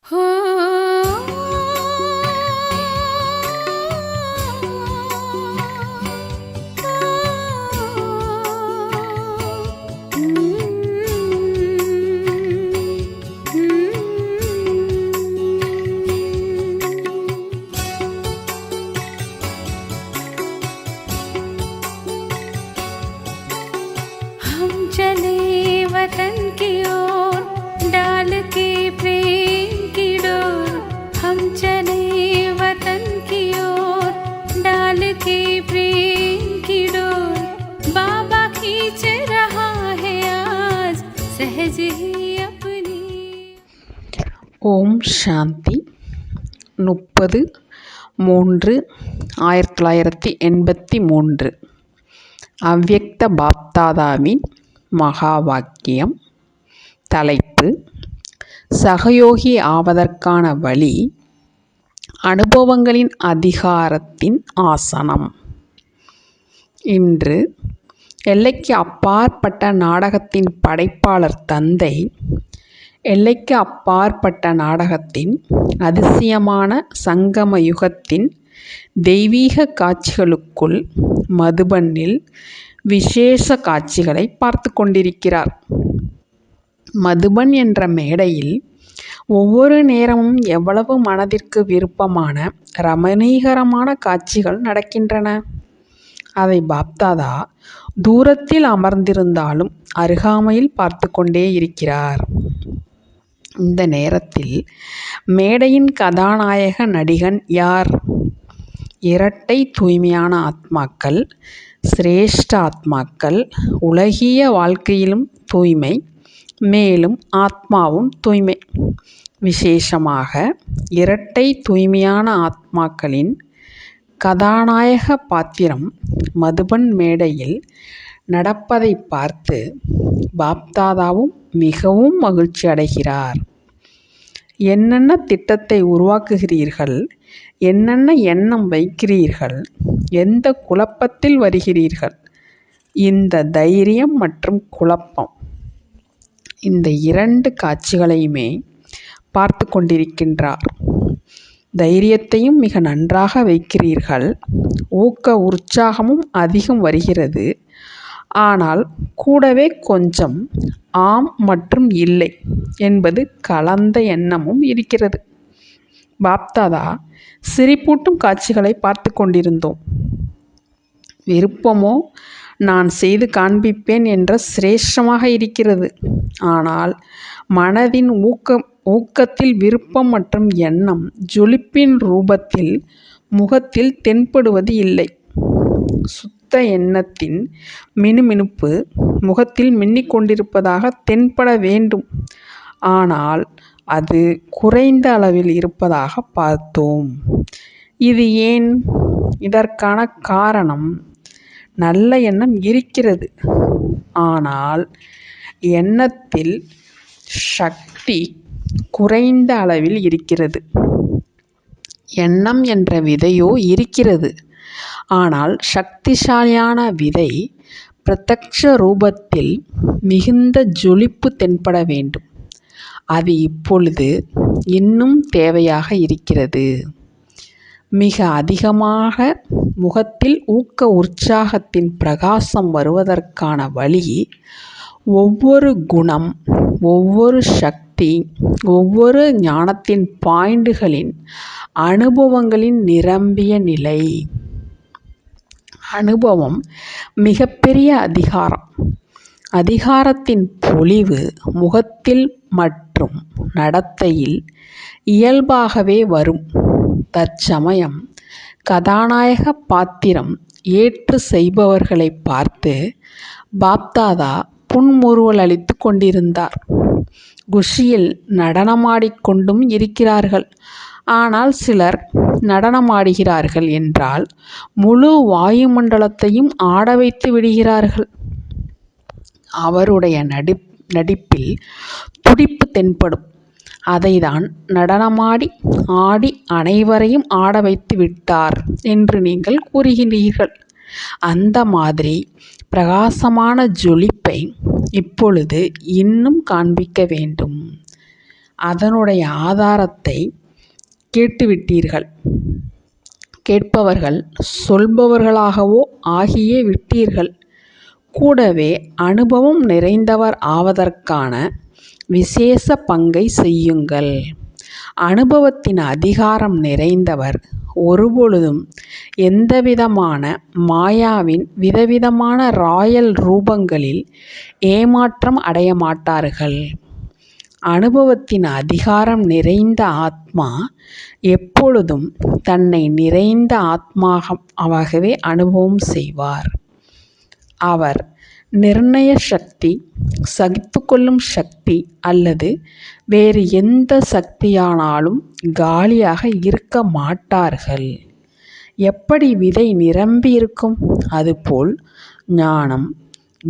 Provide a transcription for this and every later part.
हम चले वतन की ओर डाल के प्रेम की डोर। हम चले वतन की ओर डाल के प्रेम की डोर। बाबा खींच रहा है आज सहज ही अपनी। ஓம் சாந்தி 30/3/1983 அவ்யக்த பாப்தாதாவின் மகா வாக்கியம். தலைப்பு: சகயோகி ஆவதற்கான வழி, அனுபவங்களின் அதிகாரத்தின் ஆசனம். இன்று எல்லைக்கு அப்பாற்பட்ட நாடகத்தின் படைப்பாளர் தந்தை எல்லைக்கு அப்பாற்பட்ட நாடகத்தின் அதிசயமான சங்கம யுகத்தின் தெய்வீக காட்சிகளுக்குள் மதுபனில் விசேஷ காட்சிகளை பார்த்து கொண்டிருக்கிறார். மதுபன் என்ற மேடையில் ஒவ்வொரு நேரமும் எவ்வளவு மனதிற்கு விருப்பமான ரமணீகரமான காட்சிகள் நடக்கின்றன. அதை பாப்தாதா தூரத்தில் அமர்ந்திருந்தாலும் அருகாமையில் பார்த்து கொண்டே இருக்கிறார். இந்த நேரத்தில் மேடையின் கதாநாயக நடிகன் யார்? இரட்டை தூய்மையான ஆத்மாக்கள், சிரேஷ்ட ஆத்மாக்கள். உலகிய வாழ்க்கையிலும் தூய்மை, மேலும் ஆத்மாவும் தூய்மை. விசேஷமாக இரட்டை தூய்மையான ஆத்மாக்களின் கதாநாயக பாத்திரம் மதுபன் மேடையில் நடப்பதை பார்த்து பாப்தாதாவும் மிகவும் மகிழ்ச்சி அடைகிறார். என்னென்ன திட்டத்தை உருவாக்குகிறீர்கள், என்னென்ன எண்ணம் வைக்கிறீர்கள், எந்த குழப்பத்தில் வருகிறீர்கள், இந்த தைரியம் மற்றும் குழப்பம், இந்த இரண்டு காட்சிகளையுமே பார்த்து கொண்டிருக்கின்றார். தைரியத்தையும் மிக நன்றாக வைக்கிறீர்கள், ஊக்க உற்சாகமும் அதிகம் வருகிறது. ஆனால் கூடவே கொஞ்சம் ஆம் மற்றும் இல்லை என்பது கலந்த எண்ணமும் இருக்கிறது. பாப்தாதா சிரிப்பூட்டும் காட்சிகளை பார்த்து கொண்டிருந்தோம். விருப்பமோ நான் செய்து காண்பிப்பேன் என்ற சிரேஷ்டமாக இருக்கிறது. ஆனால் மனதின் ஊக்கத்தில் விருப்பம் மற்றும் எண்ணம் ஜொலிப்பின் ரூபத்தில் முகத்தில் தென்படுவது இல்லை. சுத்த எண்ணத்தின் மினுமினுப்பு முகத்தில் மின்னிக் கொண்டிருப்பதாக தென்பட வேண்டும். ஆனால் அது குறைந்த அளவில் இருப்பதாக பார்த்தோம். இது ஏன்? இதற்கான காரணம், நல்ல எண்ணம் இருக்கிறது, ஆனால் எண்ணத்தில் சக்தி குறைந்த அளவில் இருக்கிறது. எண்ணம் என்ற விதையோ இருக்கிறது, ஆனால் சக்திசாலியான விதை பிரத்யக்ஷ ரூபத்தில் மிகுந்த ஜொலிப்பு தென்பட வேண்டும். அது இப்பொழுது இன்னும் தேவையாக இருக்கிறது. மிக அதிகமாக முகத்தில் ஊக்க உற்சாகத்தின் பிரகாசம் வருவதற்கான வழி, ஒவ்வொரு குணம், ஒவ்வொரு சக்தி, ஒவ்வொரு ஞானத்தின் பாயிண்டுகளின் அனுபவங்களின் நிரம்பிய நிலை. அனுபவம் மிகப்பெரிய அதிகாரம். அதிகாரத்தின் பொலிவு முகத்தில் மற்றும் நடத்தையில் இயல்பாகவே வரும். தற்சமயம் கதாநாயக பாத்திரம் ஏற்று செய்பவர்களை பார்த்து பாப்தாதா புன்முறுவல் அளித்து கொண்டிருந்தார். குஷியில் நடனமாடிக்கொண்டும் இருக்கிறார்கள். ஆனால் சிலர் நடனமாடுகிறார்கள் என்றால் முழு வாயுமண்டலத்தையும் ஆட வைத்து விடுகிறார்கள். அவருடைய நடிப்பில் துடிப்பு தென்படும். அதைதான் நடனமாடி ஆடி அனைவரையும் ஆட வைத்து விட்டார் என்று நீங்கள் கூறுகிறீர்கள். அந்த மாதிரி பிரகாசமான ஜொலிப்பை இப்பொழுது இன்னும் காண்பிக்க வேண்டும். அதனுடைய ஆதாரத்தை கேட்டுவிட்டீர்கள். கேட்பவர்கள் சொல்பவர்களாகவோ ஆகியே விட்டீர்கள். கூடவே அனுபவம் நிறைந்தவர் ஆவதற்கான விசேஷ பங்கை செய்யுங்கள். அனுபவத்தின் அதிகாரம் நிறைந்தவர் ஒருபொழுதும் எந்தவிதமான மாயாவின் விதவிதமான ராயல் ரூபங்களில் ஏமாற்றம் அடைய மாட்டார்கள். அனுபவத்தின் அதிகாரம் நிறைந்த ஆத்மா எப்பொழுதும் தன்னை நிறைந்த ஆத்மாவாகவே அனுபவம் செய்வார். அவர் நிர்ணய சக்தி, சகித்துக்கொள்ளும் சக்தி அல்லது வேறு எந்த சக்தியானாலும் காலியாக இருக்க மாட்டார்கள். எப்படி விதை நிரம்பி இருக்கும், அதுபோல் ஞானம்,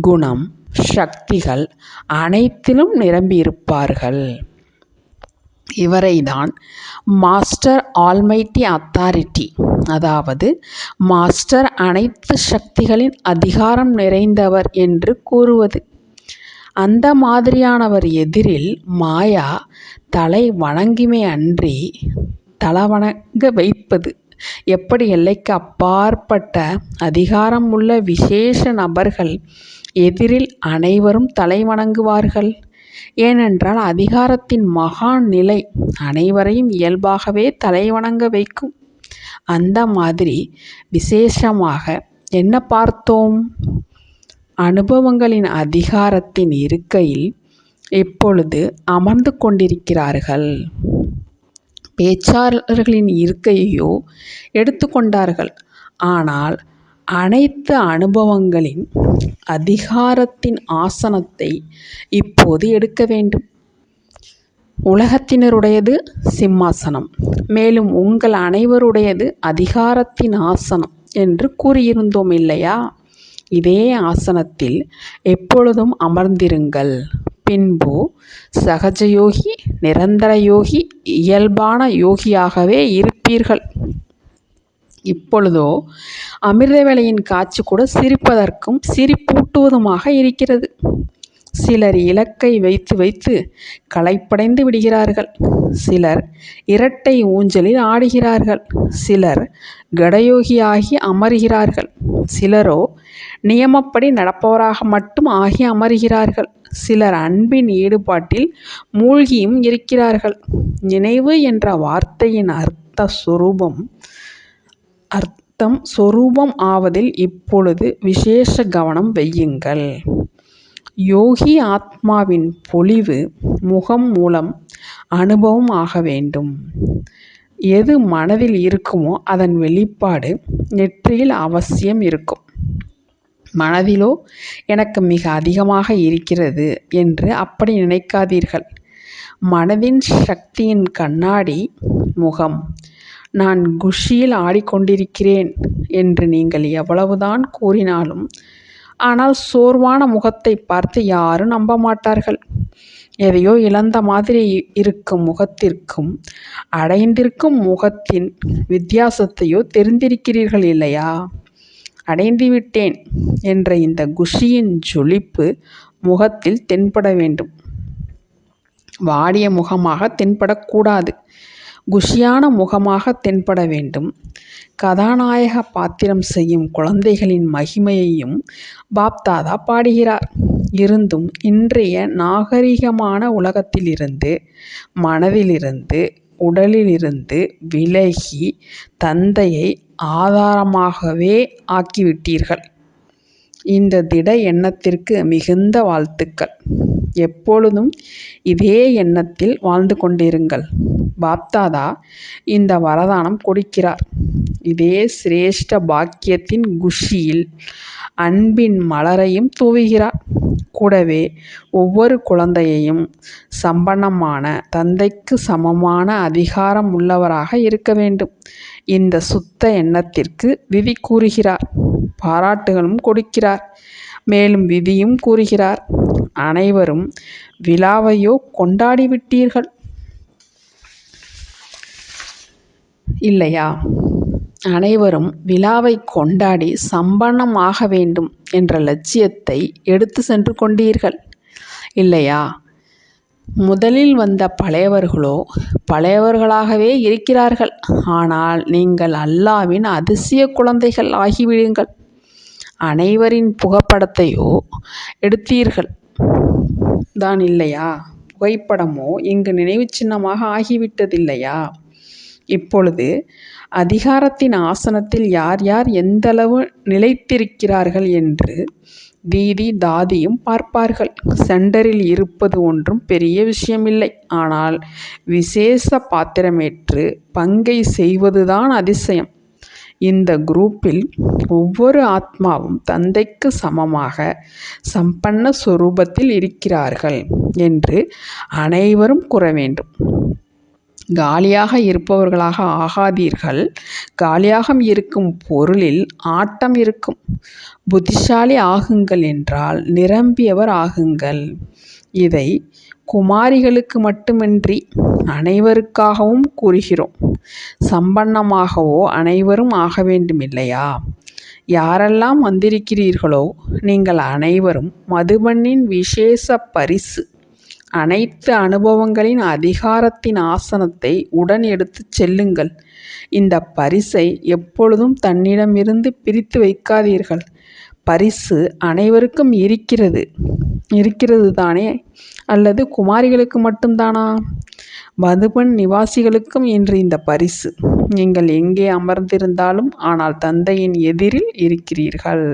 குணம், சக்திகள் அனைத்திலும் நிரம்பியிருப்பார்கள். இவரைதான் மாஸ்டர் ஆல்மைட்டி அத்தாரிட்டி, அதாவது மாஸ்டர் அனைத்து சக்திகளின் அதிகாரம் நிறைந்தவர் என்று கூறுவது. அந்த மாதிரியானவர் எதிரில் மாயா தலை வணங்குமே அன்றி தலவணங்க வைப்பது எப்படி? எல்லைக்கு அப்பாற்பட்ட அதிகாரம் உள்ள விசேஷ நபர்கள் எதிரில் அனைவரும் தலை வணங்குவார்கள். ஏனென்றால் அதிகாரத்தின் மகான் நிலை அனைவரையும் இயல்பாகவே தலைவணங்க வைக்கும். அந்த மாதிரி விசேஷமாக என்ன பார்த்தோம்? அனுபவங்களின் அதிகாரத்தின் இருக்கையில் இப்பொழுது அமர்ந்து கொண்டிருக்கிறார்கள். பேச்சாளர்களின் இருக்கையோ எடுத்துக்கொண்டார்கள். ஆனால் அனைத்து அனுபவங்களின் அதிகாரத்தின் ஆசனத்தை இப்போது எடுக்க வேண்டும். உலகத்தினருடையது சிம்மாசனம், மேலும் உங்கள் அனைவருடையது அதிகாரத்தின் ஆசனம் என்று கூறியிருந்தோம் இல்லையா? இதே ஆசனத்தில் எப்பொழுதும் அமர்ந்திருங்கள். பின்பு சகஜயோகி, நிரந்தர யோகி, இயல்பான யோகியாகவே இருப்பீர்கள். இப்பொழுதோ அமிர்த வேளையின் காட்சி கூட சிரிப்பதற்கும் சிரிப்பூட்டுவதுமாக இருக்கிறது. சிலர் இலக்கை வைத்து வைத்து களைப்படைந்து விடுகிறார்கள். சிலர் இரட்டை ஊஞ்சலில் ஆடுகிறார்கள். சிலர் கடயோகியாகி அமர்கிறார்கள். சிலரோ நியமப்படி நடப்பவராக மட்டும் ஆகி அமர்கிறார்கள். சிலர் அன்பின் ஈடுபாட்டில் மூழ்கியும் இருக்கிறார்கள். நினைவு என்ற வார்த்தையின் அர்த்தம் சொரூபம் ஆவதில் இப்பொழுது விசேஷ கவனம் வையுங்கள். யோகி ஆத்மாவின் பொலிவு முகம் மூலம் அனுபவம் ஆக வேண்டும். எது மனதில் இருக்குமோ அதன் வெளிப்பாடு நெற்றியில் அவசியம் இருக்கும். மனதிலோ எனக்கு மிக அதிகமாக இருக்கிறது என்று அப்படி நினைக்காதீர்கள். மனதின் சக்தியின் கண்ணாடி முகம். நான் குஷியில் ஆடிக்கொண்டிருக்கிறேன் என்று நீங்கள் எவ்வளவுதான் கூறினாலும், ஆனால் சோர்வான முகத்தை பார்த்து யாரும் நம்ப மாட்டார்கள். எதையோ இழந்த மாதிரி இருக்கும் முகத்திற்கும் அடைந்திருக்கும் முகத்தின் வித்தியாசத்தையோ தெரிந்திருக்கிறீர்கள் இல்லையா? அடைந்துவிட்டேன் என்ற இந்த குஷியின் ஜொலிப்பு முகத்தில் தென்பட வேண்டும். வாடிய முகமாக தென்படக்கூடாது. குஷியான முகமாக தென்பட வேண்டும். கதாநாயக பாத்திரம் செய்யும் குழந்தைகளின் மகிமையையும் பாப்தாதா பாடுகிறார். இருந்தும் இன்றைய நாகரிகமான உலகத்திலிருந்து, மனதிலிருந்து, உடலிலிருந்து விலகி தந்தையை ஆதாரமாகவே ஆக்கிவிட்டீர்கள். இந்த திட எண்ணத்திற்கு மிகுந்த வாழ்த்துக்கள். எப்பொழுதும் இதே எண்ணத்தில் வாழ்ந்து கொண்டிருங்கள். பாப்தாதா இந்த வரதானம் கொடுக்கிறார். இதே சிரேஷ்ட பாக்கியத்தின் குஷியில் அன்பின் மலரையும் தூவுகிறார். கூடவே ஒவ்வொரு குழந்தையையும் சம்பன்னமான தந்தைக்கு சமமான அதிகாரம் உள்ளவராக இருக்க வேண்டும். இந்த சுத்த எண்ணத்திற்கு விதி கூறுகிறார். பாராட்டுகளும் கொடுக்கிறார். மேலும் விதியும் கூறுகிறார். அனைவரும் விழாவையோ கொண்டாடிவிட்டீர்கள் இல்லையா? அனைவரும் விழாவை கொண்டாடி சம்பன்னமாக வேண்டும் என்ற லட்சியத்தை எடுத்து சென்று கொண்டீர்கள் இல்லையா? முதலில் வந்த பழையவர்களோ பழையவர்களாகவே இருக்கிறார்கள். ஆனால் நீங்கள் அல்லாவின் அதிசய குழந்தைகள் ஆகிவிடுங்கள். அனைவரின் புகைப்படத்தையோ எடுத்தீர்கள் தான் இல்லையா? புகைப்படமோ இங்கு நினைவு சின்னமாக ஆகிவிட்டதில்லையா? இப்பொழுது அதிகாரத்தின் ஆசனத்தில் யார் யார் எந்தளவு நிலைத்திருக்கிறார்கள் என்று தீதி தாதியும் பார்ப்பார்கள். சென்டரில் இருப்பது ஒன்றும் பெரிய விஷயமில்லை. ஆனால் விசேஷ பாத்திரமேற்று பங்கை செய்வதுதான் அதிசயம். இந்த குரூப்பில் ஒவ்வொரு ஆத்மாவும் தந்தைக்கு சமமாக சம்பன்ன சொரூபத்தில் இருக்கிறார்கள் என்று அனைவரும் கூற வேண்டும். காலியாக இருப்பவர்களாக ஆகாதீர்கள். காலியாக இருக்கும் பொருளில் ஆட்டம் இருக்கும். புத்திசாலி ஆகுங்கள் என்றால் நிரம்பியவர் ஆகுங்கள். இதை குமாரிகளுக்கு மட்டுமின்றி அனைவருக்காகவும் கூறுகிறோம். சம்பன்னமாகவோ அனைவரும் ஆக வேண்டுமில்லையா? யாரெல்லாம் வந்திருக்கிறீர்களோ நீங்கள் அனைவரும் மதுபனின் விசேஷ பரிசு அனைத்து அனுபவங்களின் அதிகாரத்தின் ஆசனத்தை உடன் எடுத்து செல்லுங்கள். இந்த பரிசை எப்பொழுதும் தன்னிடமிருந்து பிரித்து வைக்காதீர்கள். பரிசு அனைவருக்கும் இருக்கிறது தானே? அல்லது குமாரிகளுக்கு மட்டும்தானா? மதுபன் நிவாசிகளுக்கும் இன்று இந்த பரிசு. நீங்கள் எங்கே அமர்ந்திருந்தாலும் ஆனால் தந்தையின் எதிரில் இருக்கிறீர்கள்.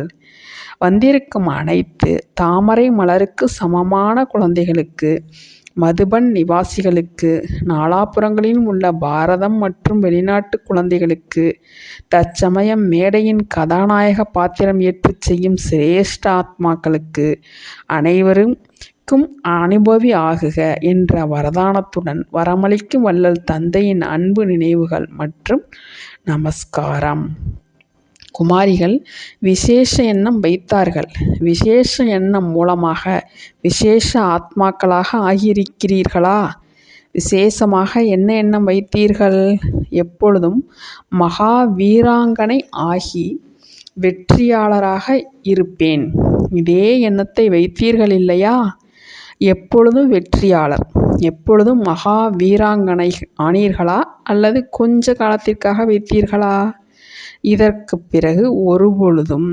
வந்திருக்கும் அனைத்து தாமரை மலருக்கு சமமான குழந்தைகளுக்கு, மதுபன் நிவாசிகளுக்கு, நாலாபுறங்களிலும் உள்ள பாரதம் மற்றும் வெளிநாட்டு குழந்தைகளுக்கு, தற்சமயம் மேடையின் கதாநாயக பாத்திரம் ஏற்று செய்யும் சிரேஷ்ட ஆத்மாக்களுக்கு அனைவருக்கும் அனுபவி ஆகுக என்ற வரதானத்துடன் வரமளிக்கும் வள்ளல் தந்தையின் அன்பு நினைவுகள் மற்றும் நமஸ்காரம். குமாரிகள் விசேஷ எண்ணம் வைத்தார்கள். விசேஷ எண்ணம் மூலமாக விசேஷ ஆத்மாக்களாக ஆகியிருக்கிறீர்களா? விசேஷமாக என்ன எண்ணம் வைத்தீர்கள்? எப்பொழுதும் மகா வீராங்கனை ஆகி வெற்றியாளராக இருப்பேன். இதே எண்ணத்தை வைத்தீர்கள் இல்லையா? எப்பொழுதும் வெற்றியாளர், எப்பொழுதும் மகா வீராங்கனை ஆனீர்களா? அல்லது கொஞ்ச காலத்திற்காக வைத்தீர்களா? இதற்கு பிறகு ஒருபொழுதும்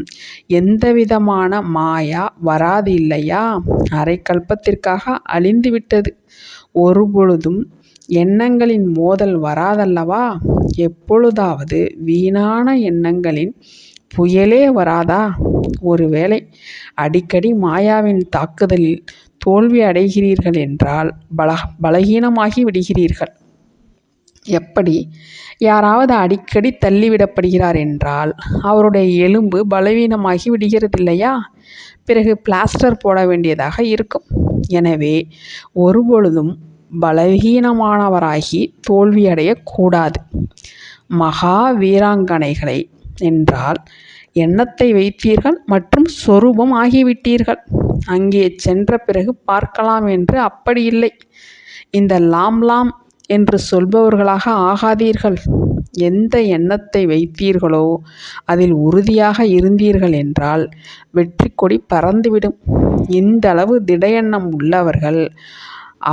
எந்தவிதமான மாயா வராது இல்லையா? அரை கல்பத்திற்காக அழிந்துவிட்டது. ஒருபொழுதும் எண்ணங்களின் மோதல் வராதல்லவா? எப்பொழுதாவது வீணான எண்ணங்களின் புயலே வராதா? ஒருவேளை அடிக்கடி மாயாவின் தாக்குதலில் தோல்வி அடைகிறீர்கள் என்றால் பலகீனமாகி விடுகிறீர்கள். எப்படி? யாராவது அடிக்கடி தள்ளிவிடப்படுகிறார் என்றால் அவருடைய எலும்பு பலவீனமாகி விடுகிறதில்லையா? பிறகு பிளாஸ்டர் போட வேண்டியதாக இருக்கும். எனவே ஒருபொழுதும் பலவீனமானவராகி தோல்வியடையக்கூடாது. மகா வீராங்கனைகளை என்றால் எண்ணத்தை வைத்தீர்கள் மற்றும் சொரூபம் ஆகிவிட்டீர்கள். அங்கே சென்ற பிறகு பார்க்கலாம் என்று அப்படி இல்லை. இந்த லாம் என்று சொல்பவர்களாக ஆகாதீர்கள். எந்த எண்ணத்தை வைத்தீர்களோ அதில் உறுதியாக இருந்தீர்கள் என்றால் வெற்றி கொடி பறந்துவிடும். இந்தளவு திட எண்ணம் உள்ளவர்கள்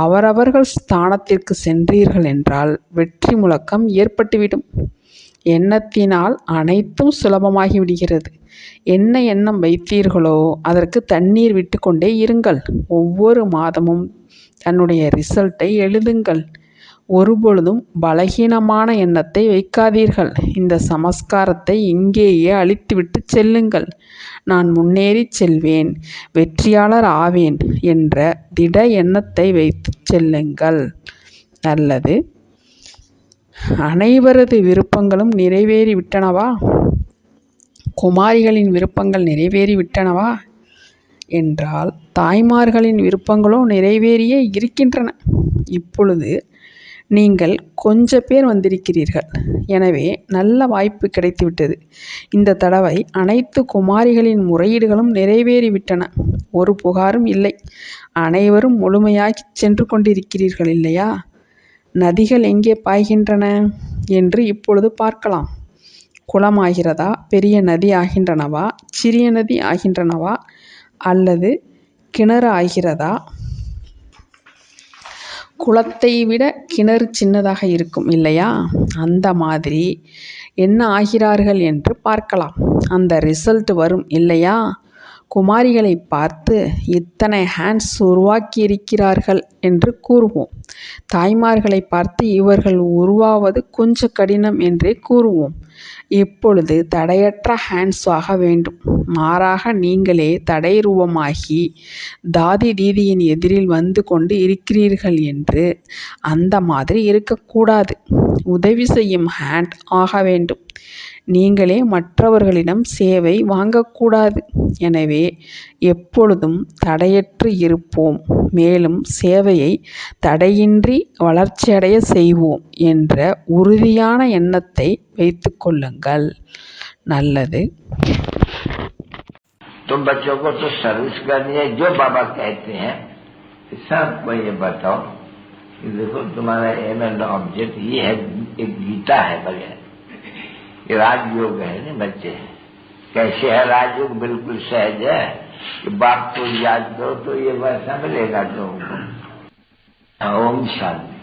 அவரவர்கள் ஸ்தானத்திற்கு சென்றீர்கள் என்றால் வெற்றி முழக்கம் ஏற்பட்டுவிடும். எண்ணத்தினால் அனைத்தும் சுலபமாகி விடுகிறது. என்ன எண்ணம் வைத்தீர்களோ அதற்கு தண்ணீர் விட்டு கொண்டே இருங்கள். ஒவ்வொரு மாதமும் தன்னுடைய ரிசல்ட்டை எழுதுங்கள். ஒருபொழுதும் பலகீனமான எண்ணத்தை வைக்காதீர்கள். இந்த சமஸ்காரத்தை இங்கேயே அழித்துவிட்டு செல்லுங்கள். நான் முன்னேறி செல்வேன், வெற்றியாளர் ஆவேன் என்ற திட எண்ணத்தை வைத்து செல்லுங்கள். நல்லது. அனைவரது விருப்பங்களும் நிறைவேறிவிட்டனவா? குமாரிகளின் விருப்பங்கள் நிறைவேறிவிட்டனவா என்றால் தாய்மார்களின் விருப்பங்களோ நிறைவேறியே இருக்கின்றன. இப்பொழுது நீங்கள் கொஞ்ச பேர் வந்திருக்கிறீர்கள். எனவே நல்ல வாய்ப்பு கிடைத்துவிட்டது. இந்த தடவை அனைத்து குமாரிகளின் முறையீடுகளும் நிறைவேறிவிட்டன. ஒரு புகாரும் இல்லை. அனைவரும் முழுமையாகி சென்று கொண்டிருக்கிறீர்கள் இல்லையா? நதிகள் எங்கே பாய்கின்றன என்று இப்பொழுது பார்க்கலாம். குளமாகிறதா? பெரிய நதி ஆகின்றனவா? சிறிய நதி ஆகின்றனவா? அல்லது கிணறு ஆகிறதா? குளத்தை விட கிணறு சின்னதாக இருக்கும் இல்லையா? அந்த மாதிரி என்ன ஆகிறார்கள் என்று பார்க்கலாம். அந்த ரிசல்ட் வரும் இல்லையா? குமாரிகளை பார்த்து இத்தனை ஹேண்ட்ஸ் உருவாக்கியிருக்கிறார்கள் என்று கூறுவோம். தாய்மார்களை பார்த்து இவர்கள் உருவாவது கொஞ்சம் கடினம் என்றே கூறுவோம். இப்பொழுது தடையற்ற ஹேண்ட்ஸ் ஆக வேண்டும். மாறாக நீங்களே தடைரூபமாகி தாதி தீதியின் எதிரில் வந்து கொண்டு இருக்கிறீர்கள் என்று அந்த மாதிரி இருக்கக்கூடாது. உதவி செய்யும் ஹேண்ட் ஆக வேண்டும். நீங்களே மற்றவர்களிடம் சேவை வாங்கக்கூடாது. எனவே எப்பொழுதும் தடையற்று இருப்போம். மேலும் சேவையை தடையின்றி வளர்ச்சியடைய செய்வோம் என்ற உறுதியான எண்ணத்தை வைத்து கொள்ளுங்கள். நல்லது. तो बच्चों को तो सर्विस करनी है जो बाबा कहते हैं। सबको ये बताओ कि देखो तुम्हारा एम एंड ऑब्जेक्ट ये है, एक गीता है बढ़िया, ये राजयोग है ना बच्चे। कैसे है राजयोग? बिल्कुल सहज है कि बाप को याद करो तो ये वैसा मिलेगा तुमको। ओम शांति।